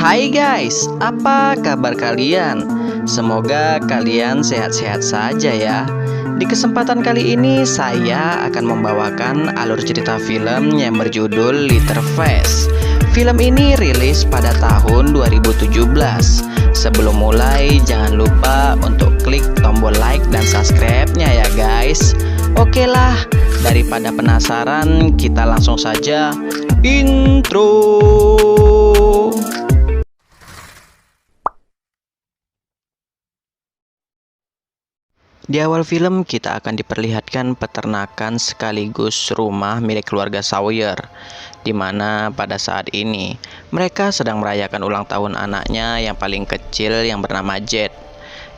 Hai guys, apa kabar kalian? Semoga kalian sehat-sehat saja ya. Di kesempatan kali ini saya akan membawakan alur cerita film yang berjudul Letterface. Film ini rilis pada tahun 2017. Sebelum mulai jangan lupa untuk klik tombol like dan subscribe-nya ya guys. Oke lah, daripada penasaran kita langsung saja intro. Di awal film kita akan diperlihatkan peternakan sekaligus rumah milik keluarga Sawyer, di mana pada saat ini mereka sedang merayakan ulang tahun anaknya yang paling kecil yang bernama Jet.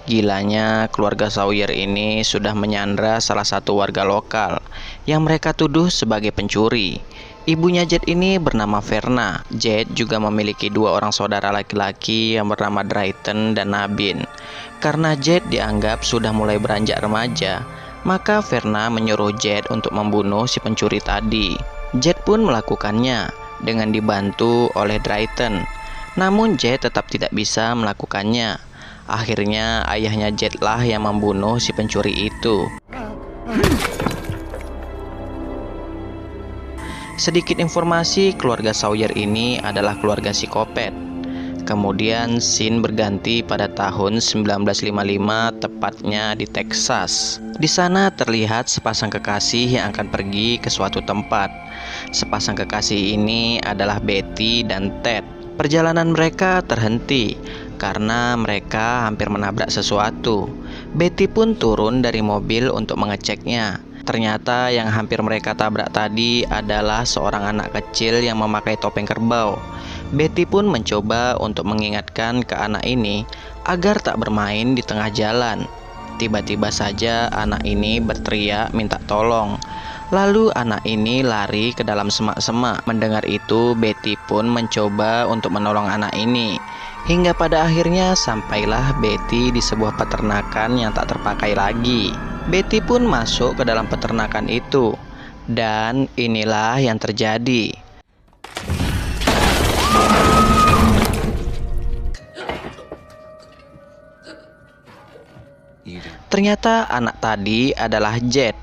Gilanya keluarga Sawyer ini sudah menyandra salah satu warga lokal yang mereka tuduh sebagai pencuri. Ibunya Jet ini bernama Verna. Jet juga memiliki dua orang saudara laki-laki yang bernama Drayton dan Nabin. Karena Jet dianggap sudah mulai beranjak remaja, maka Verna menyuruh Jet untuk membunuh si pencuri tadi. Jet pun melakukannya dengan dibantu oleh Drayton. Namun Jet tetap tidak bisa melakukannya. Akhirnya ayahnya Jet lah yang membunuh si pencuri itu. Sedikit informasi, keluarga Sawyer ini adalah keluarga psikopat. Kemudian scene berganti pada tahun 1955, tepatnya di Texas. Di sana terlihat sepasang kekasih yang akan pergi ke suatu tempat. Sepasang kekasih ini adalah Betty dan Ted. Perjalanan mereka terhenti karena mereka hampir menabrak sesuatu. Betty pun turun dari mobil untuk mengeceknya. Ternyata yang hampir mereka tabrak tadi adalah seorang anak kecil yang memakai topeng kerbau. Betty pun mencoba untuk mengingatkan ke anak ini agar tak bermain di tengah jalan. Tiba-tiba saja anak ini berteriak minta tolong. Lalu anak ini lari ke dalam semak-semak. Mendengar itu, Betty pun mencoba untuk menolong anak ini. Hingga pada akhirnya sampailah Betty di sebuah peternakan yang tak terpakai lagi. Betty pun masuk ke dalam peternakan itu. Dan inilah yang terjadi. Ternyata anak tadi adalah Jet.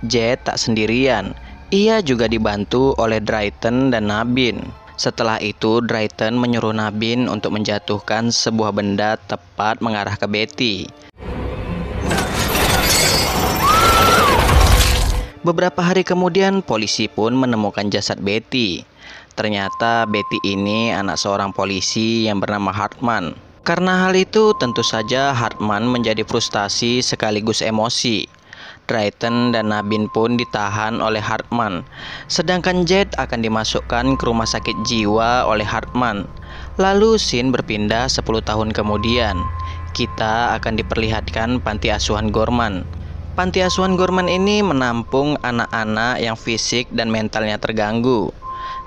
Jet tak sendirian. Ia juga dibantu oleh Drayton dan Nabin. Setelah itu Drayton menyuruh Nabin untuk menjatuhkan sebuah benda tepat mengarah ke Betty. Beberapa hari kemudian polisi pun menemukan jasad Betty. Ternyata Betty ini anak seorang polisi yang bernama Hartman. Karena hal itu tentu saja Hartman menjadi frustasi sekaligus emosi. Drayton dan Nabin pun ditahan oleh Hartman. Sedangkan Jet akan dimasukkan ke rumah sakit jiwa oleh Hartman. Lalu scene berpindah 10 tahun kemudian. Kita akan diperlihatkan panti asuhan Gorman. Panti asuhan Gorman ini menampung anak-anak yang fisik dan mentalnya terganggu.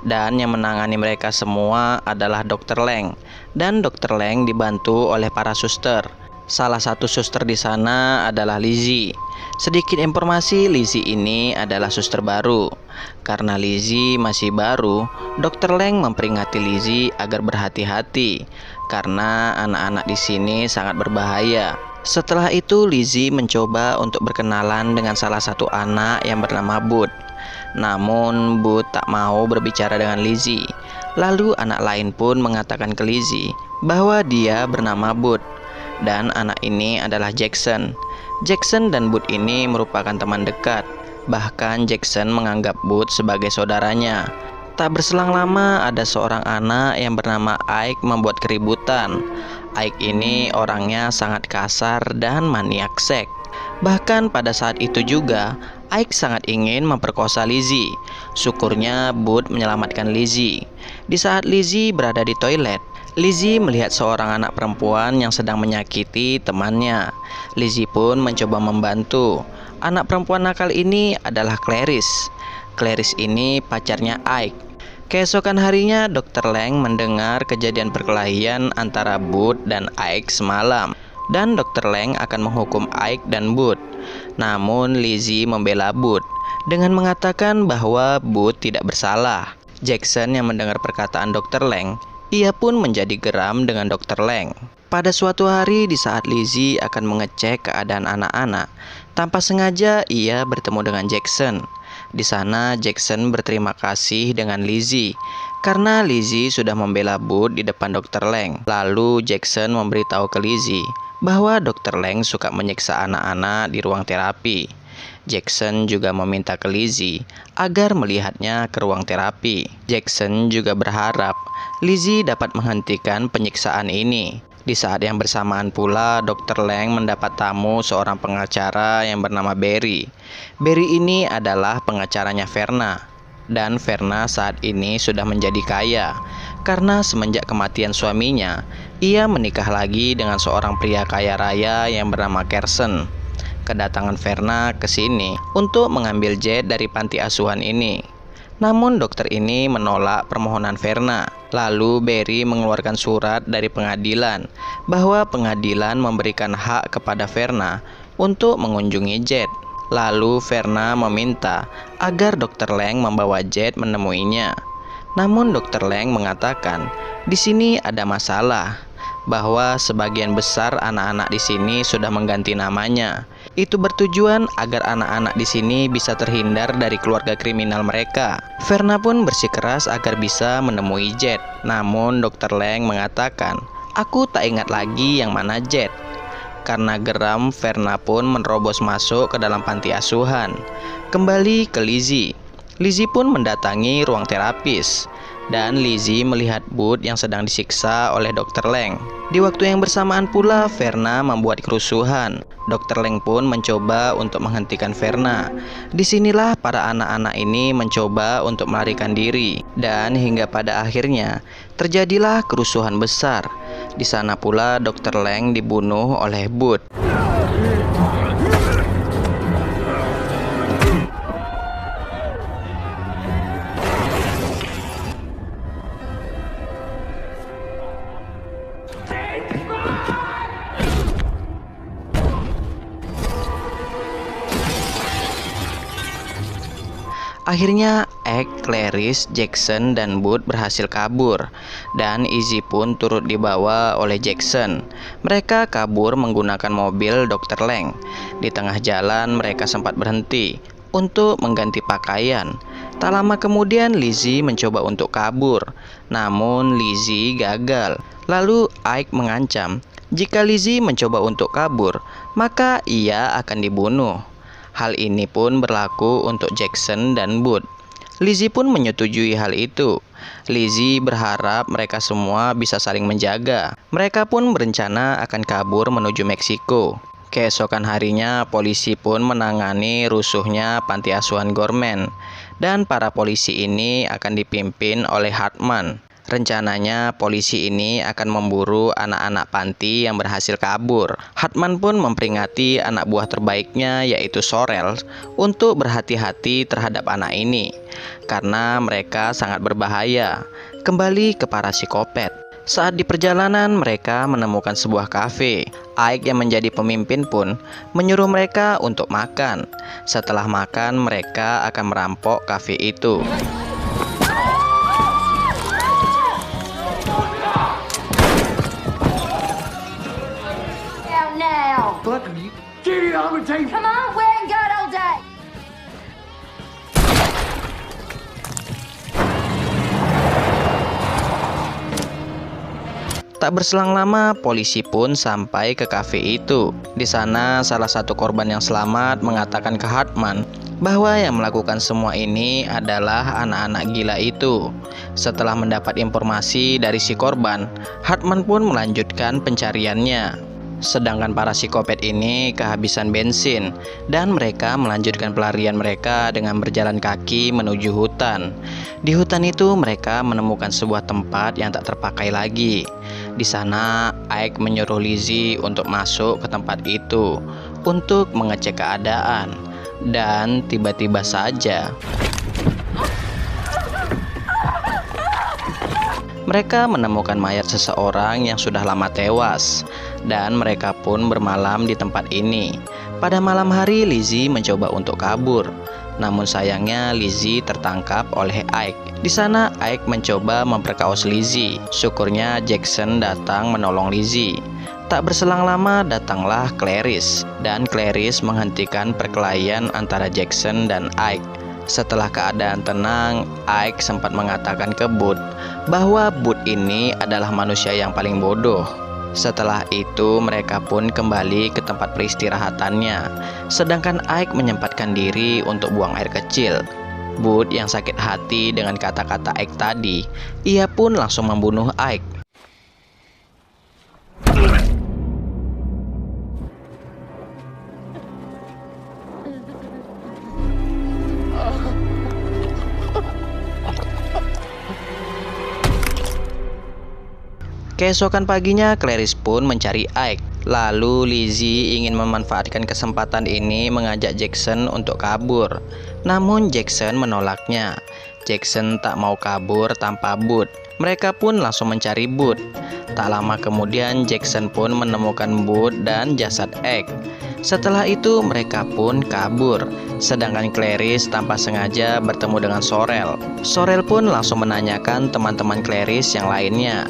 Dan yang menangani mereka semua adalah Dr. Lang. Dan Dr. Lang dibantu oleh para suster. Salah satu suster di sana adalah Lizzie. Sedikit informasi, Lizzie ini adalah suster baru. Karena Lizzie masih baru, Dr. Lang memperingati Lizzie agar berhati-hati karena anak-anak di sini sangat berbahaya. Setelah itu Lizzie mencoba untuk berkenalan dengan salah satu anak yang bernama Bud. Namun Bud tak mau berbicara dengan Lizzie. Lalu anak lain pun mengatakan ke Lizzie bahwa dia bernama Bud. Dan anak ini adalah Jackson. Jackson dan Bud ini merupakan teman dekat. Bahkan Jackson menganggap Bud sebagai saudaranya. Tak berselang lama ada seorang anak yang bernama Ike membuat keributan. Ike ini orangnya sangat kasar dan maniak seks. Bahkan pada saat itu juga Ike sangat ingin memperkosa Lizzie. Syukurnya Bud menyelamatkan Lizzie. Di saat Lizzie berada di toilet, Lizzie melihat seorang anak perempuan yang sedang menyakiti temannya. Lizzie pun mencoba membantu. Anak perempuan nakal ini adalah Clarice. Clarice ini pacarnya Ike. Keesokan harinya Dr. Lang mendengar kejadian perkelahian antara Bud dan Ike semalam. Dan Dr. Lang akan menghukum Ike dan Bud. Namun Lizzie membela Bud dengan mengatakan bahwa Bud tidak bersalah. Jackson yang mendengar perkataan Dr. Lang Ia pun menjadi geram dengan Dr. Leng. Pada suatu hari di saat Lizzie akan mengecek keadaan anak-anak, tanpa sengaja ia bertemu dengan Jackson. Di sana Jackson berterima kasih dengan Lizzie karena Lizzie sudah membela Bud di depan Dr. Leng. Lalu Jackson memberitahu ke Lizzie bahwa Dr. Leng suka menyiksa anak-anak di ruang terapi. Jackson juga meminta ke Lizzie agar melihatnya ke ruang terapi. Jackson juga berharap Lizzie dapat menghentikan penyiksaan ini. Di saat yang bersamaan pula, Dr. Leng mendapat tamu seorang pengacara yang bernama Barry. Barry ini adalah pengacaranya Verna. Dan Verna saat ini sudah menjadi kaya karena semenjak kematian suaminya, ia menikah lagi dengan seorang pria kaya raya yang bernama Carson. Kedatangan Verna ke sini untuk mengambil jet dari panti asuhan ini. Namun dokter ini menolak permohonan Verna. Lalu Barry mengeluarkan surat dari pengadilan bahwa pengadilan memberikan hak kepada Verna untuk mengunjungi jet. Lalu Verna meminta agar Dr. Leng membawa jet menemuinya. Namun Dr. Leng mengatakan di sini ada masalah, bahwa sebagian besar anak-anak di sini sudah mengganti namanya. Itu bertujuan agar anak-anak di sini bisa terhindar dari keluarga kriminal mereka. Verna pun bersikeras agar bisa menemui Jet. Namun Dr. Leng mengatakan, "Aku tak ingat lagi yang mana Jet." Karena geram, Verna pun menerobos masuk ke dalam panti asuhan. Kembali ke Lizzie. Lizzie pun mendatangi ruang terapis. Dan Lizzie melihat Bud yang sedang disiksa oleh Dr. Leng. Di waktu yang bersamaan pula Verna membuat kerusuhan. Dr. Leng pun mencoba untuk menghentikan Verna. Disinilah para anak-anak ini mencoba untuk melarikan diri. Dan hingga pada akhirnya terjadilah kerusuhan besar. Di sana pula Dr. Leng dibunuh oleh Bud. Akhirnya Egg, Clarice, Jackson, dan Bud berhasil kabur. Dan Izzy pun turut dibawa oleh Jackson. Mereka kabur menggunakan mobil Dr. Leng. Di tengah jalan mereka sempat berhenti untuk mengganti pakaian. Tak lama kemudian Lizzie mencoba untuk kabur. Namun Lizzie gagal. Lalu Ike mengancam, jika Lizzie mencoba untuk kabur, maka ia akan dibunuh. Hal ini pun berlaku untuk Jackson dan Bud. Lizzie pun menyetujui hal itu. Lizzie berharap mereka semua bisa saling menjaga. Mereka pun berencana akan kabur menuju Meksiko. Keesokan harinya, polisi pun menangani rusuhnya panti asuhan Gorman. Dan para polisi ini akan dipimpin oleh Hartman. Rencananya polisi ini akan memburu anak-anak panti yang berhasil kabur. Hartman pun memperingati anak buah terbaiknya yaitu Sorrel untuk berhati-hati terhadap anak ini karena mereka sangat berbahaya. Kembali ke para psikopat. Saat di perjalanan mereka menemukan sebuah kafe. Ike yang menjadi pemimpin pun menyuruh mereka untuk makan. Setelah makan mereka akan merampok kafe itu. Come on, we ain't got all day. Tak berselang lama, polisi pun sampai ke kafe itu. Di sana, salah satu korban yang selamat mengatakan ke Hartman bahwa yang melakukan semua ini adalah anak-anak gila itu. Setelah mendapat informasi dari si korban, Hartman pun melanjutkan pencariannya. Sedangkan para psikopat ini kehabisan bensin dan mereka melanjutkan pelarian mereka dengan berjalan kaki menuju hutan. Di hutan itu mereka menemukan sebuah tempat yang tak terpakai lagi. Di sana Ike menyuruh Lizzie untuk masuk ke tempat itu untuk mengecek keadaan. Dan tiba-tiba saja mereka menemukan mayat seseorang yang sudah lama tewas. Dan mereka pun bermalam di tempat ini. Pada malam hari Lizzie mencoba untuk kabur. Namun sayangnya Lizzie tertangkap oleh Ike. Di sana Ike mencoba memperkaos Lizzie. Syukurnya Jackson datang menolong Lizzie. Tak berselang lama datanglah Clarice, dan Clarice menghentikan perkelahian antara Jackson dan Ike. Setelah keadaan tenang, Ike sempat mengatakan ke Bud bahwa Bud ini adalah manusia yang paling bodoh. Setelah itu mereka pun kembali ke tempat peristirahatannya, sedangkan Ike menyempatkan diri untuk buang air kecil. Bud yang sakit hati dengan kata-kata Ike tadi, ia pun langsung membunuh Ike. Keesokan paginya, Clarice pun mencari Ike. Lalu Lizzie ingin memanfaatkan kesempatan ini mengajak Jackson untuk kabur. Namun Jackson menolaknya. Jackson tak mau kabur tanpa Bud. Mereka pun langsung mencari Bud. Tak lama kemudian Jackson pun menemukan Bud dan jasad Ike. Setelah itu mereka pun kabur. Sedangkan Clarice tanpa sengaja bertemu dengan Sorrel. Sorrel pun langsung menanyakan teman-teman Clarice yang lainnya.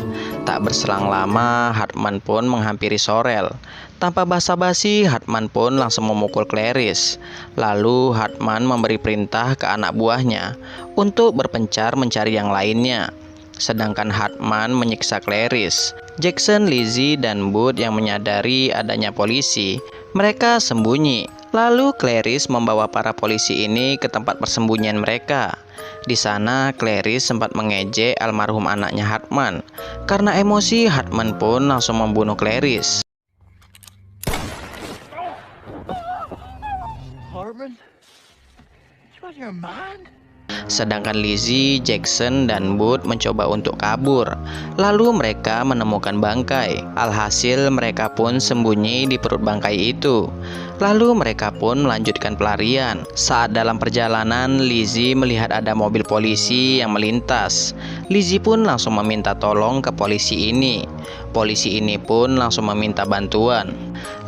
Tak berselang lama, Hartman pun menghampiri Sorrel. Tanpa basa-basi, Hartman pun langsung memukul Clarice. Lalu Hartman memberi perintah ke anak buahnya untuk berpencar mencari yang lainnya. Sedangkan Hartman menyiksa Clarice. Jackson, Lizzie, dan Bud yang menyadari adanya polisi, mereka sembunyi. Lalu Clarice membawa para polisi ini ke tempat persembunyian mereka. Di sana Clarice sempat mengejek almarhum anaknya Hartman. Karena emosi, Hartman pun langsung membunuh Clarice. Hartman? You out of your mind? Sedangkan Lizzie, Jackson, dan Bud mencoba untuk kabur. Lalu mereka menemukan bangkai. Alhasil mereka pun sembunyi di perut bangkai itu. Lalu mereka pun melanjutkan pelarian. Saat dalam perjalanan, Lizzie melihat ada mobil polisi yang melintas. Lizzie pun langsung meminta tolong ke polisi ini. Polisi ini pun langsung meminta bantuan.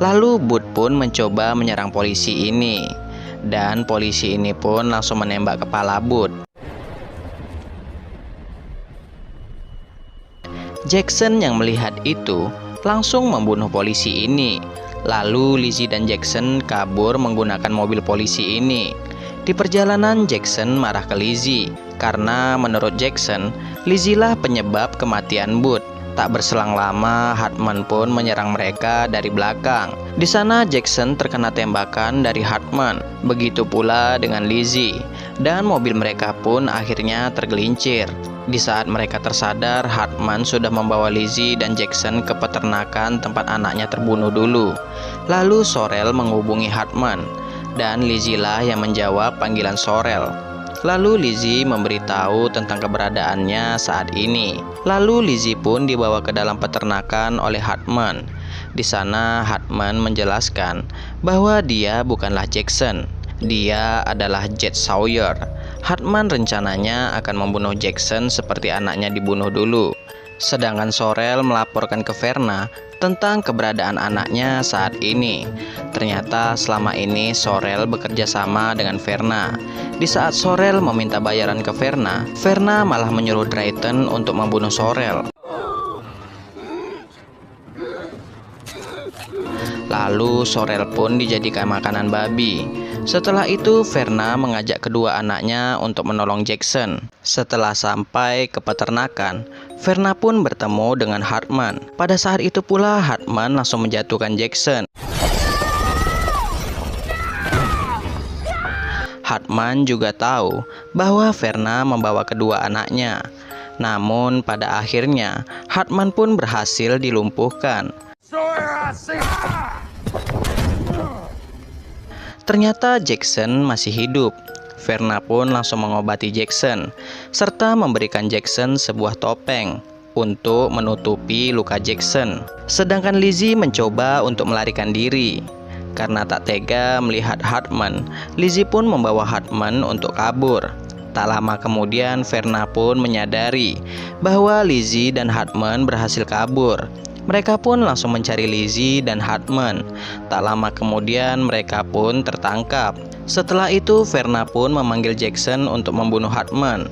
Lalu Bud pun mencoba menyerang polisi ini. Dan polisi ini pun langsung menembak kepala Bud. Jackson yang melihat itu langsung membunuh polisi ini. Lalu Lizzie dan Jackson kabur menggunakan mobil polisi ini. Di perjalanan Jackson marah ke Lizzie karena menurut Jackson, Lizzie lah penyebab kematian Bud. Tak berselang lama, Hartman pun menyerang mereka dari belakang. Di sana Jackson terkena tembakan dari Hartman. Begitu pula dengan Lizzie. Dan mobil mereka pun akhirnya tergelincir. Di saat mereka tersadar, Hartman sudah membawa Lizzie dan Jackson ke peternakan tempat anaknya terbunuh dulu. Lalu Sorrel menghubungi Hartman. Dan Lizzie lah yang menjawab panggilan Sorrel. Lalu Lizzie memberitahu tentang keberadaannya saat ini. Lalu Lizzie pun dibawa ke dalam peternakan oleh Hartman. Di sana Hartman menjelaskan bahwa dia bukanlah Jackson. Dia adalah Jet Sawyer. Hartman rencananya akan membunuh Jackson seperti anaknya dibunuh dulu. Sedangkan Sorrel melaporkan ke Verna tentang keberadaan anaknya saat ini. Ternyata selama ini Sorrel bekerja sama dengan Verna. Di saat Sorrel meminta bayaran ke Verna, Verna malah menyuruh Drayton untuk membunuh Sorrel. Lalu Sorrel pun dijadikan makanan babi. Setelah itu Verna mengajak kedua anaknya untuk menolong Jackson. Setelah sampai ke peternakan, Verna pun bertemu dengan Hartman. Pada saat itu pula Hartman langsung menjatuhkan Jackson. Hartman juga tahu bahwa Verna membawa kedua anaknya. Namun pada akhirnya Hartman pun berhasil dilumpuhkan. Ternyata Jackson masih hidup. Verna pun langsung mengobati Jackson serta memberikan Jackson sebuah topeng untuk menutupi luka Jackson. Sedangkan Lizzie mencoba untuk melarikan diri. Karena tak tega melihat Hartman, Lizzie pun membawa Hartman untuk kabur. Tak lama kemudian Verna pun menyadari bahwa Lizzie dan Hartman berhasil kabur. Mereka pun langsung mencari Lizzie dan Hartman. Tak lama kemudian mereka pun tertangkap. Setelah itu, Verna pun memanggil Jackson untuk membunuh Hartman.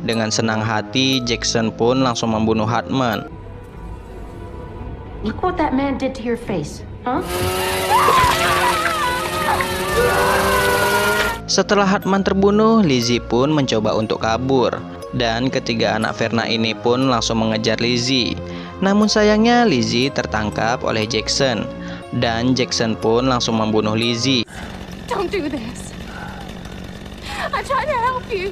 Dengan senang hati, Jackson pun langsung membunuh Hartman. Look what that man did to your face, huh? Setelah Hartman terbunuh, Lizzie pun mencoba untuk kabur. Dan ketiga anak Verna ini pun langsung mengejar Lizzie. Namun sayangnya Lizzie tertangkap oleh Jackson. Dan Jackson pun langsung membunuh Lizzie. Don't do this. I'm trying to help you.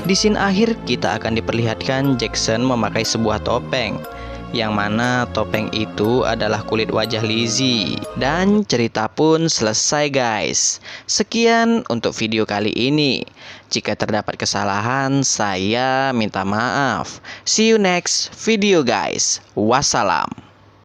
Di scene akhir kita akan diperlihatkan Jackson memakai sebuah topeng, yang mana topeng itu adalah kulit wajah Lizzie. Dan cerita pun selesai guys. Sekian untuk video kali ini. Jika terdapat kesalahan, saya minta maaf. See you next video guys. Wassalam.